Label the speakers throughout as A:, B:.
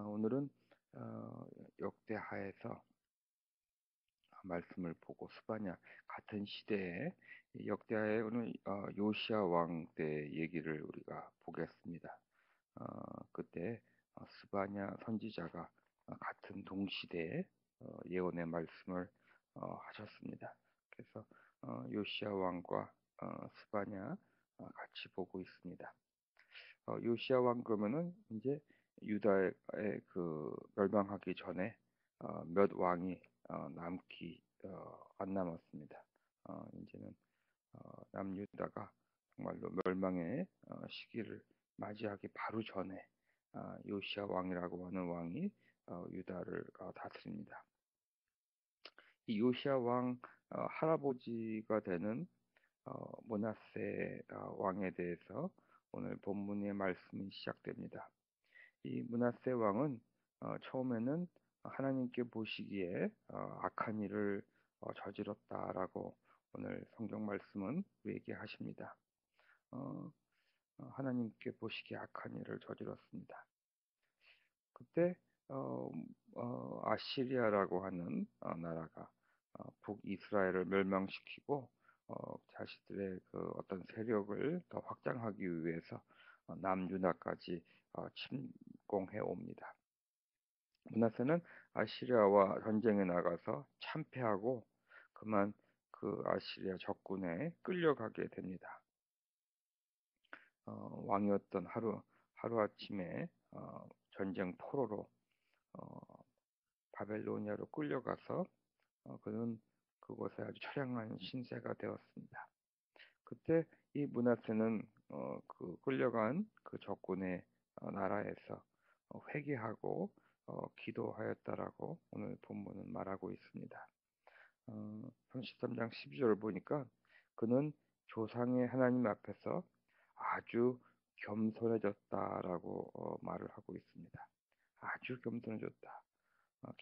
A: 오늘은 어, 역대하에서 말씀을 보고 스바냐 같은 시대에 이 역대하에 오늘 요시야 왕 때 얘기를 우리가 보겠습니다. 그때 스바냐 선지자가 같은 동시대에 예언의 말씀을 하셨습니다. 그래서 요시야 왕과 스바냐 같이 보고 있습니다. 요시야 왕 그러면은 이제 유다의 그 멸망하기 전에 몇 왕이 남기 안 남았습니다. 이제는 남유다가 정말로 멸망의 시기를 맞이하기 바로 전에 요시야 왕이라고 하는 왕이 유다를 다스립니다. 이 요시야 왕 할아버지가 되는 므낫세 왕에 대해서 오늘 본문의 말씀이 시작됩니다. 이 므낫세 왕은 처음에는 하나님께 보시기에 악한 일을 저질렀다라고 오늘 성경 말씀은 우리에게 하십니다. 어, 하나님께 보시기에 악한 일을 저질렀습니다. 그때 아시리아라고 하는 나라가 북이스라엘을 멸망시키고 자신들의 그 어떤 세력을 더 확장하기 위해서 남유다까지 침공해 옵니다. 므낫세는 아시리아와 전쟁에 나가서 참패하고 그만 그 아시리아 적군에 끌려가게 됩니다. 왕이었던 하루아침에 전쟁 포로로 바벨로니아로 끌려가서 그는 그곳에 아주 처량한 신세가 되었습니다. 그때 이 므낫세는 그 끌려간 그 적군의 나라에서 회개하고 기도하였다라고 오늘 본문은 말하고 있습니다. 33장 12절을 보니까 그는 조상의 하나님 앞에서 아주 겸손해졌다라고 말을 하고 있습니다. 아주 겸손해졌다.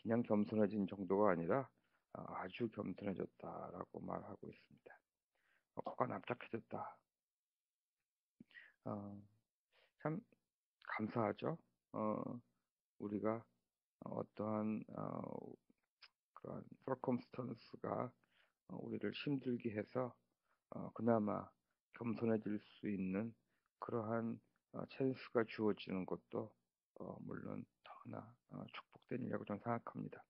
A: 그냥 겸손해진 정도가 아니라 아주 겸손해졌다라고 말하고 있습니다. 코가 납작해졌다. 어, 참 감사하죠. 우리가 어떠한 그런 circumstance가 우리를 힘들게 해서 그나마 겸손해질 수 있는 그러한 찬스가 주어지는 것도 물론 더나 축복된 일이라고 저는 생각합니다.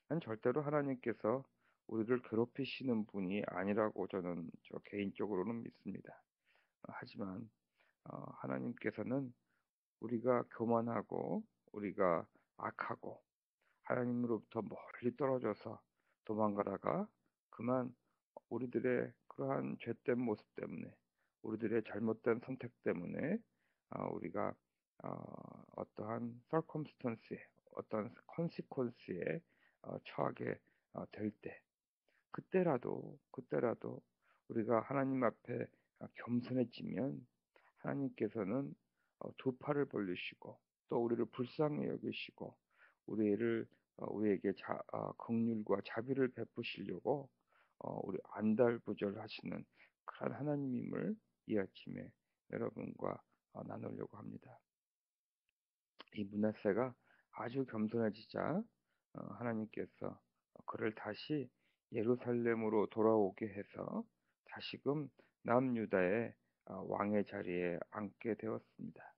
A: 난 절대로 하나님께서 우리를 괴롭히시는 분이 아니라고 저는 개인적으로는 믿습니다. 하지만 하나님께서는 우리가 교만하고 우리가 악하고 하나님으로부터 멀리 떨어져서 도망가다가 그만 우리들의 그러한 죄된 모습 때문에 우리들의 잘못된 선택 때문에 우리가 어떠한 circumstance에 어떤 consequence에 처하게 될 때 그때라도 우리가 하나님 앞에 겸손해지면 하나님께서는 두 팔을 벌리시고 또 우리를 불쌍히 여기시고 우리에게 긍휼과 자비를 베푸시려고 우리 안달부절하시는 그런 하나님임을 이 아침에 여러분과 나누려고 합니다. 이 므낫세가 아주 겸손해지자 하나님께서 그를 다시 예루살렘으로 돌아오게 해서 다시금 남유다의 왕의 자리에 앉게 되었습니다.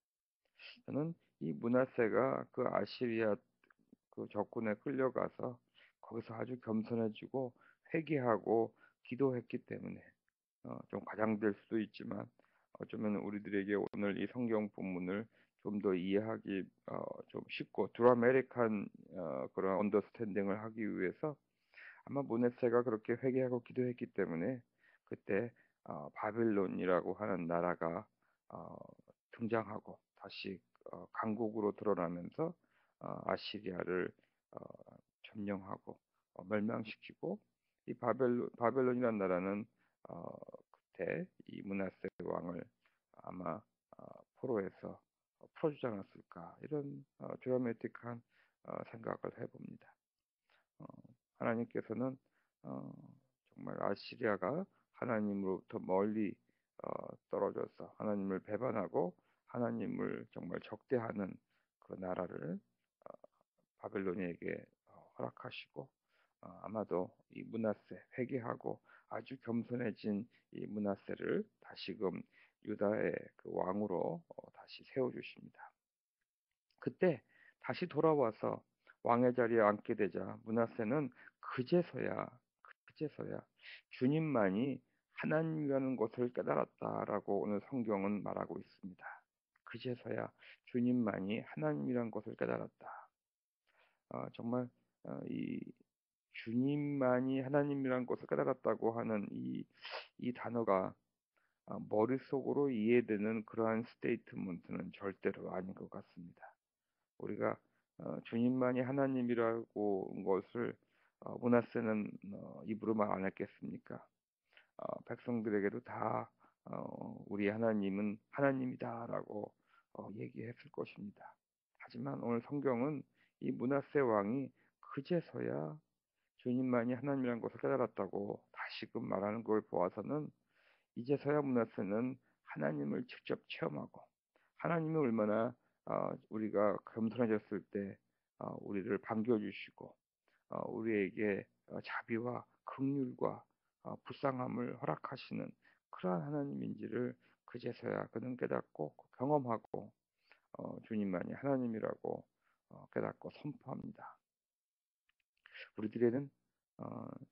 A: 저는 이 므낫세가 그 아시리아 그 적군에 끌려가서 거기서 아주 겸손해지고 회개하고 기도했기 때문에 좀 과장될 수도 있지만 어쩌면 우리들에게 오늘 이 성경 본문을 좀 더 이해하기 좀 쉽고 드라마틱한 그런 언더스탠딩을 하기 위해서 아마 므낫세가 그렇게 회개하고 기도했기 때문에 그때 바빌론이라고 하는 나라가 어, 등장하고 다시 강국으로 드러나면서 아시리아를 어, 점령하고 멸망시키고 이 바벨론이라는 나라는 그때 이 므낫세 왕을 아마 포로에서 풀어주지 않았을까 이런 드라마틱한 생각을 해봅니다. 어, 하나님께서는 어, 정말 아시리아가 하나님으로부터 멀리 떨어져서 하나님을 배반하고 하나님을 정말 적대하는 그 나라를 바벨론에게 허락하시고 아마도 이 므낫세 회개하고 아주 겸손해진 이 므낫세를 다시금 유다의 그 왕으로 다시 세워 주십니다. 그때 다시 돌아와서 왕의 자리에 앉게 되자 므낫세는 그제서야 주님만이 하나님이라는 것을 깨달았다라고 오늘 성경은 말하고 있습니다. 그제서야 주님만이 하나님이라는 것을 깨달았다. 정말 이 주님만이 하나님이라는 것을 깨달았다고 하는 이 단어가 머릿속으로 이해되는 그러한 스테이트먼트는 절대로 아닌 것 같습니다. 우리가 주님만이 하나님이라고 것을 므낫세는 입으로 말 안 했겠습니까? 백성들에게도 다 우리 하나님은 하나님이다라고 얘기했을 것입니다. 하지만 오늘 성경은 이 므낫세 왕이 그제서야 주님만이 하나님이라는 것을 깨달았다고 다시금 말하는 걸 보아서는 이제서야 므낫세는 하나님을 직접 체험하고 하나님이 얼마나 우리가 겸손해졌을 때 우리를 반겨주시고 우리에게 자비와 긍휼과 불쌍함을 허락하시는 그러한 하나님인지를 그제서야 그는 깨닫고 경험하고 주님만이 하나님이라고 깨닫고 선포합니다. 우리들에는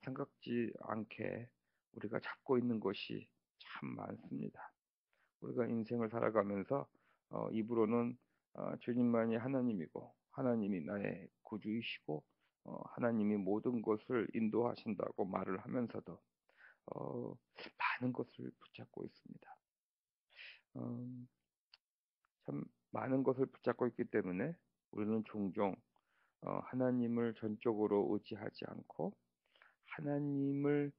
A: 생각지 않게 우리가 잡고 있는 것이 참 많습니다. 우리가 인생을 살아가면서 입으로는 주님만이 하나님이고 하나님이 나의 구주이시고 하나님이 모든 것을 인도하신다고 말을 하면서도 많은 것을 붙잡고 있습니다. 참 많은 것을 붙잡고 있기 때문에 우리는 종종 하나님을 전적으로 의지하지 않고 하나님의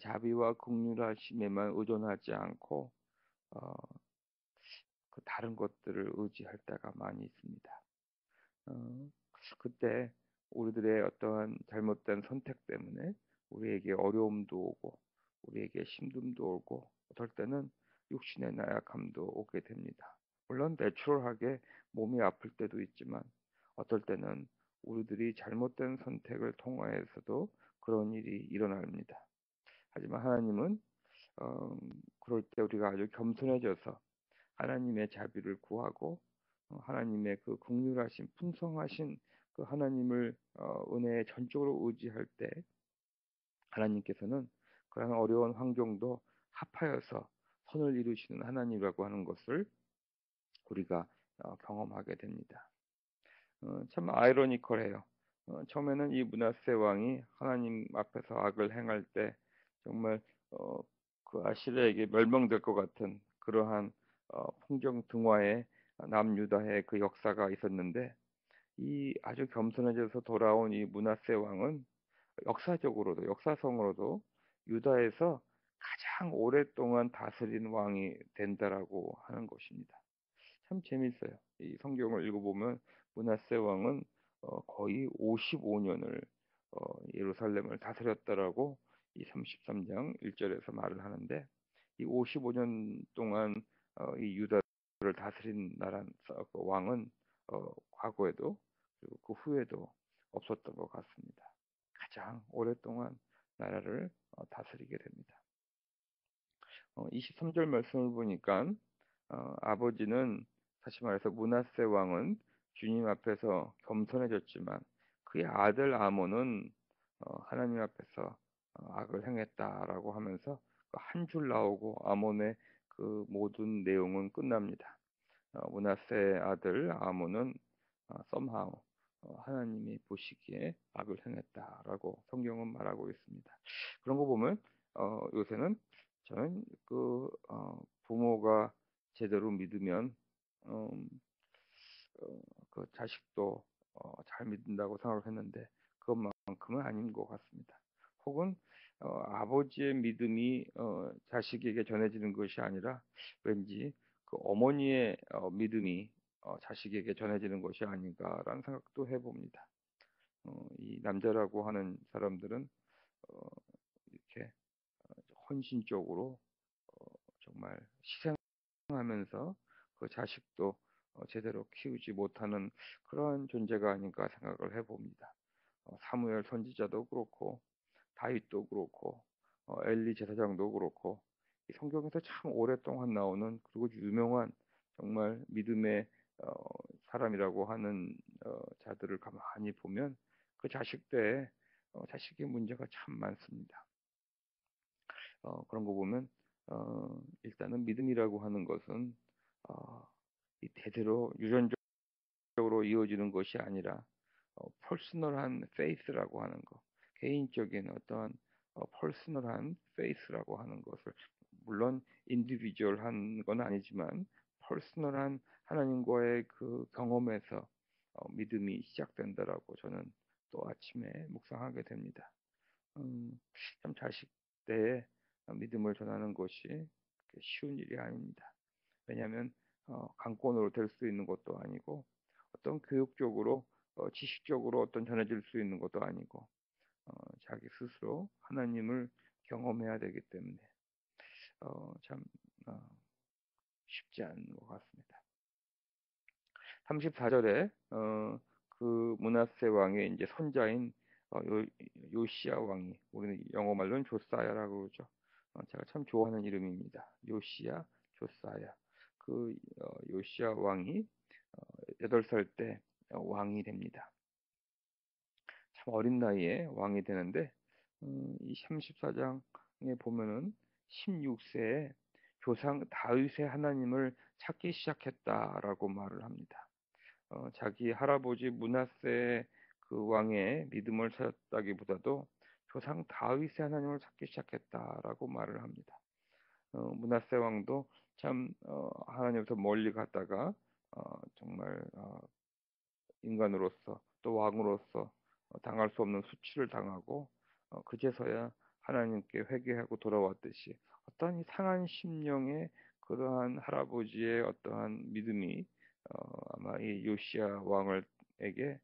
A: 자비와 긍휼하심에만 의존하지 않고 어, 그 다른 것들을 의지할 때가 많이 있습니다. 어, 그때 우리들의 어떠한 잘못된 선택 때문에 우리에게 어려움도 오고 우리에게 힘듦도 오고 어떨 때는 육신의 나약함도 오게 됩니다. 물론 내추럴하게 몸이 아플 때도 있지만 어떨 때는 우리들이 잘못된 선택을 통하여서도 그런 일이 일어납니다. 하지만 하나님은 그럴 때 우리가 아주 겸손해져서 하나님의 자비를 구하고 하나님의 그 긍휼하신 풍성하신 그 하나님을 은혜에 전적으로 의지할 때 하나님께서는 그런 어려운 환경도 합하여서 선을 이루시는 하나님이라고 하는 것을 우리가 경험하게 됩니다. 참 아이러니컬해요. 처음에는 이 므낫세 왕이 하나님 앞에서 악을 행할 때 정말 어, 그 아시리아에게 멸망될 것 같은 그러한 풍정등화의 남유다의 그 역사가 있었는데 이 아주 겸손해져서 돌아온 이 므낫세 왕은 역사성으로도 유다에서 가장 오랫동안 다스린 왕이 된다라고 하는 것입니다. 참 재밌어요. 이 성경을 읽어보면 므낫세 왕은 거의 55년을 예루살렘을 다스렸다라고 이 33장 1절에서 말을 하는데 이 55년 동안 이 유다를 다스린 그 왕은 과거에도 그리고 그 후에도 없었던 것 같습니다. 가장 오랫동안 나라를 다스리게 됩니다. 23절 말씀을 보니까 아버지는 다시 말해서 므낫세 왕은 주님 앞에서 겸손해졌지만 그의 아들 아몬은 하나님 앞에서 악을 행했다라고 하면서 한 줄 나오고 아몬의 그 모든 내용은 끝납니다. 므낫세의 아들 아몬은 somehow 하나님이 보시기에 악을 행했다라고 성경은 말하고 있습니다. 그런 거 보면 요새는 저는 부모가 제대로 믿으면 음, 그 자식도 잘 믿는다고 생각을 했는데 그것만큼은 아닌 것 같습니다. 혹은 아버지의 믿음이 자식에게 전해지는 것이 아니라 왠지 그 어머니의 믿음이 자식에게 전해지는 것이 아닌가라는 생각도 해봅니다. 이 남자라고 하는 사람들은 이렇게 헌신적으로 정말 희생하면서 그 자식도 제대로 키우지 못하는 그러한 존재가 아닌가 생각을 해봅니다. 사무엘 선지자도 그렇고 다윗도 그렇고 엘리 제사장도 그렇고 이 성경에서 참 오랫동안 나오는 그리고 유명한 정말 믿음의 어, 사람이라고 하는 자들을 가만히 보면 그 자식들의 자식의 문제가 참 많습니다. 그런 거 보면 일단은 믿음이라고 하는 것은 어, 이 대대로 유전적으로 이어지는 것이 아니라 퍼스널한 페이스라고 하는 것, 개인적인 어떠한 퍼스널한 페이스라고 하는 것을 물론 인디비주얼한 건 아니지만 퍼스널한 하나님과의 그 경험에서 믿음이 시작된다라고 저는 또 아침에 묵상하게 됩니다. 음, 참 자식 때에 믿음을 전하는 것이 그렇게 쉬운 일이 아닙니다. 왜냐하면 강권으로 될 수 있는 것도 아니고 어떤 교육적으로 지식적으로 어떤 전해질 수 있는 것도 아니고 자기 스스로 하나님을 경험해야 되기 때문에 참 쉽지 않은 것 같습니다. 34절에 그 므낫세 왕의 이제 손자인 요시야 왕이 우리는 영어 말로는 조사야라고 그러죠. 제가 참 좋아하는 이름입니다. 요시야, 조사야. 그 요시야 왕이 8살 때 왕이 됩니다. 참 어린 나이에 왕이 되는데 이 34장에 보면은 16세에 조상 다윗의 하나님을 찾기 시작했다라고 말을 합니다. 자기 할아버지 므낫세 그 왕의 믿음을 찾았다기보다도 조상 다윗의 하나님을 찾기 시작했다라고 말을 합니다. 므낫세 왕도 참 하나님부터 멀리 갔다가 정말 인간으로서 또 왕으로서 당할 수 없는 수치를 당하고 그제서야 하나님께 회개하고 돌아왔듯이 어떠한 이 상한 심령의 그러한 할아버지의 어떠한 믿음이 아마 이 요시야 왕을에게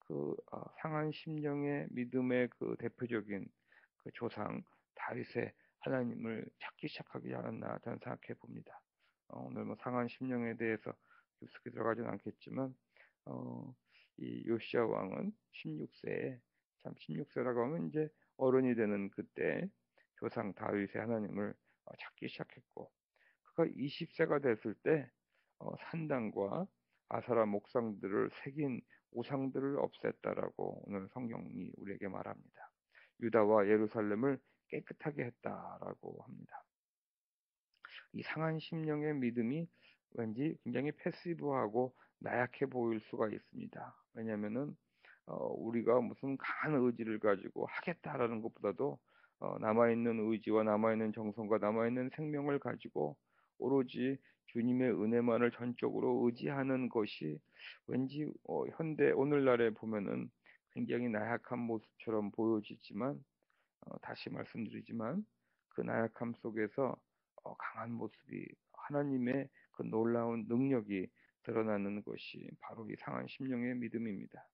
A: 그 상한 심령의 믿음의 그 대표적인 그 조상 다윗의 하나님을 찾기 시작하지 않았나 저는 생각해 봅니다. 오늘 뭐 상한 심령에 대해서 깊숙이 들어가지는 않겠지만 어, 이 요시야 왕은 16세에 참 16세라고 하면 이제 어른이 되는 그때 조상 다윗의 하나님을 찾기 시작했고 그가 20세가 됐을 때 산당과 아사라 목상들을 새긴 우상들을 없앴다라고 오늘 성경이 우리에게 말합니다. 유다와 예루살렘을 깨끗하게 했다라고 합니다. 이 상한 심령의 믿음이 왠지 굉장히 패시브하고 나약해 보일 수가 있습니다. 왜냐하면은 우리가 무슨 강한 의지를 가지고 하겠다라는 것보다도 남아있는 의지와 남아있는 정성과 남아있는 생명을 가지고 오로지 주님의 은혜만을 전적으로 의지하는 것이 왠지 현대 오늘날에 보면은 굉장히 나약한 모습처럼 보여지지만 다시 말씀드리지만 그 나약함 속에서 강한 모습이 하나님의 그 놀라운 능력이 드러나는 것이 바로 이 상한 심령의 믿음입니다.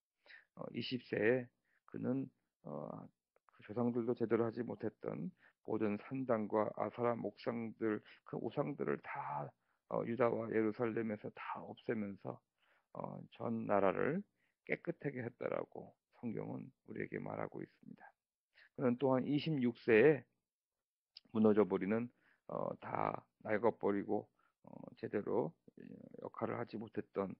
A: 20세에 그는 그 조상들도 제대로 하지 못했던 모든 산당과 아사라 목상들 그 우상들을 다 유다와 예루살렘에서 다 없애면서 전 나라를 깨끗하게 했다라고 성경은 우리에게 말하고 있습니다. 그는 또한 26세에 무너져 버리는 다 낡아버리고 제대로 역할을 하지 못했던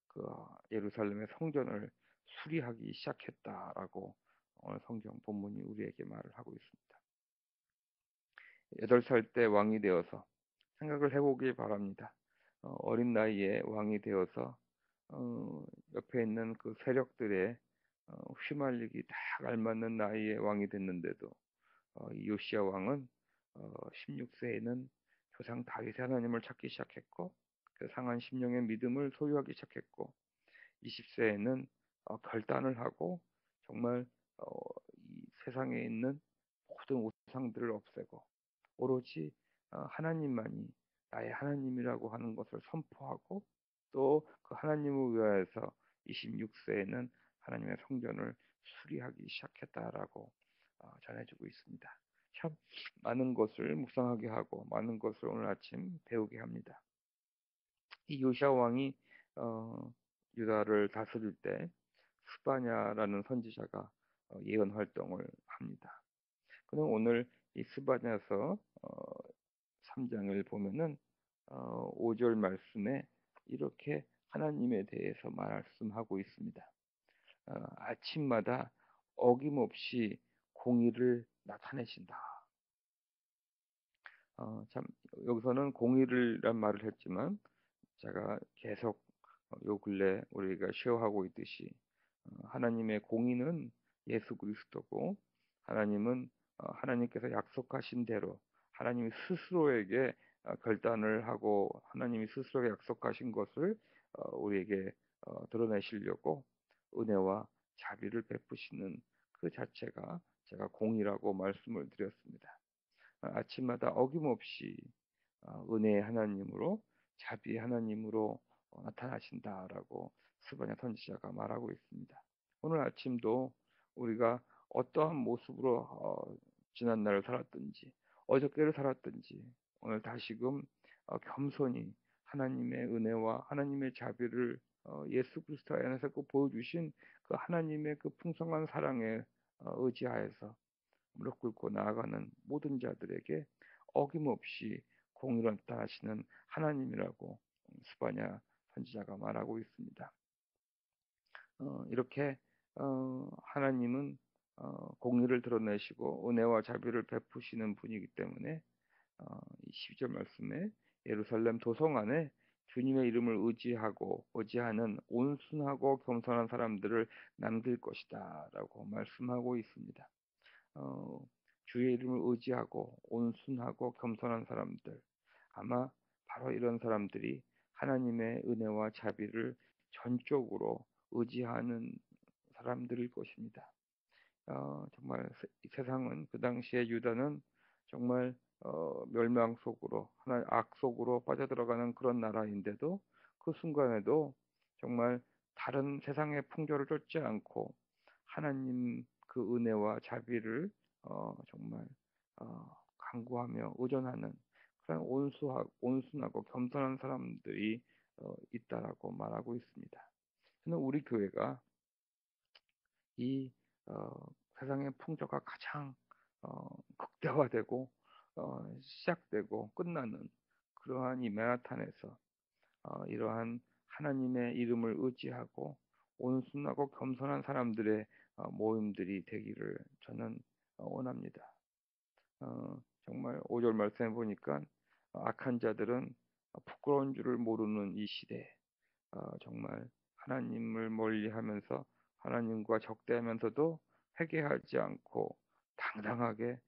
A: 그 예루살렘의 성전을 수리하기 시작했다라고 오늘 성경 본문이 우리에게 말을 하고 있습니다. 8살 때 왕이 되어서 생각을 해보길 바랍니다. 어린 나이에 왕이 되어서 옆에 있는 그 세력들의 휘말리기 딱 알맞는 나이에 왕이 됐는데도 이 요시야 왕은 16세에는 조상 다윗의 하나님을 찾기 시작했고 그 상한 심령의 믿음을 소유하기 시작했고 20세에는 결단을 하고 정말 어, 이 세상에 있는 모든 우상들을 없애고 오로지 하나님만이 나의 하나님이라고 하는 것을 선포하고 또 그 하나님을 위하여서 26세에는 하나님의 성전을 수리하기 시작했다라고 전해주고 있습니다. 참 많은 것을 묵상하게 하고 많은 것을 오늘 아침 배우게 합니다. 이 요시야 왕이 어, 유다를 다스릴 때 스바냐라는 선지자가 예언 활동을 합니다. 그럼 오늘 이 스바냐서 3장을 보면은 5절 말씀에 이렇게 하나님에 대해서 말씀하고 있습니다. 아침마다 어김없이 공의를 나타내신다. 참 여기서는 공의를란 말을 했지만 제가 계속 요 근래 우리가 쉐어하고 있듯이 하나님의 공의는 예수 그리스도고 하나님은 하나님께서 약속하신 대로 하나님이 스스로에게 결단을 하고 하나님이 스스로에게 약속하신 것을 우리에게 드러내시려고 은혜와 자비를 베푸시는 그 자체가 제가 공의라고 말씀을 드렸습니다. 아침마다 어김없이 은혜의 하나님으로 자비의 하나님으로 나타나신다라고 스바냐 선지자가 말하고 있습니다. 오늘 아침도 우리가 어떠한 모습으로 지난 날을 살았든지 어저께를 살았든지 오늘 다시금 겸손히 하나님의 은혜와 하나님의 자비를 예수 그리스도 안에서 그 보여주신 그 하나님의 그 풍성한 사랑에 의지하여서 무릎 꿇고 나아가는 모든 자들에게 어김없이 공의를 나타나시는 하나님이라고 스바냐 선지자가 말하고 있습니다. 이렇게 하나님은 공의를 드러내시고 은혜와 자비를 베푸시는 분이기 때문에 이 12절 말씀에 예루살렘 도성 안에 주님의 이름을 의지하는 온순하고 겸손한 사람들을 남길 것이다라고 말씀하고 있습니다. 어, 주의 이름을 의지하고 온순하고 겸손한 사람들, 아마 바로 이런 사람들이 하나님의 은혜와 자비를 전적으로 의지하는 사람들일 것입니다. 정말 세상은 그 당시에 유다는 정말 멸망 속으로 하나의 악 속으로 빠져들어가는 그런 나라인데도 그 순간에도 정말 다른 세상의 풍조를 쫓지 않고 하나님 그 은혜와 자비를 정말 간구하며 의존하는 그런 온순하고 겸손한 사람들이 있다라고 말하고 있습니다. 저는 우리 교회가 이 어, 세상의 풍조가 가장 극대화되고 시작되고 끝나는 그러한 이 맨하탄에서 이러한 하나님의 이름을 의지하고 온순하고 겸손한 사람들의 모임들이 되기를 저는 원합니다. 정말 5절 말씀해 보니까 악한 자들은 부끄러운 줄을 모르는 이 시대에 정말 하나님을 멀리하면서 하나님과 적대하면서도 회개하지 않고 당당하게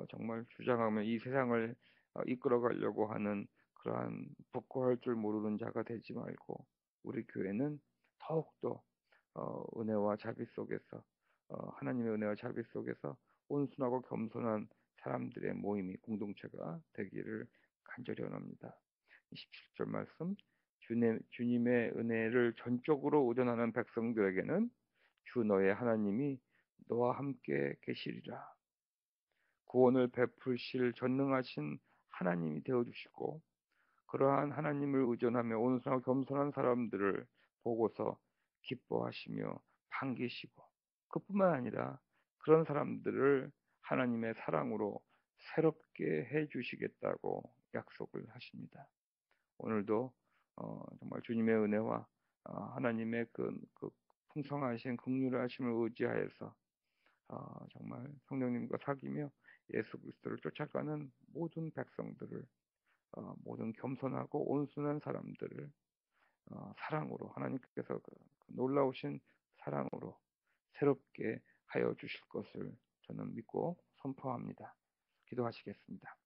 A: 정말 주장하며 이 세상을 이끌어 가려고 하는 그러한 부끄러울 줄 모르는 자가 되지 말고 우리 교회는 더욱더 은혜와 자비 속에서 하나님의 은혜와 자비 속에서 온순하고 겸손한 사람들의 모임이 공동체가 되기를 간절히 원합니다. 27절 말씀 주님의 은혜를 전적으로 의존하는 백성들에게는 주 너의 하나님이 너와 함께 계시리라. 구원을 베푸실 전능하신 하나님이 되어주시고 그러한 하나님을 의존하며 온순하고 겸손한 사람들을 보고서 기뻐하시며 반기시고 그뿐만 아니라 그런 사람들을 하나님의 사랑으로 새롭게 해주시겠다고 약속을 하십니다. 오늘도 정말 주님의 은혜와 하나님의 그 풍성하신 긍휼하심을 의지하여서 정말 성령님과 사귀며 예수 그리스도를 쫓아가는 모든 백성들을 모든 겸손하고 온순한 사람들을 사랑으로 하나님께서 그 놀라우신 사랑으로 새롭게 하여 주실 것을 저는 믿고 선포합니다. 기도하시겠습니다.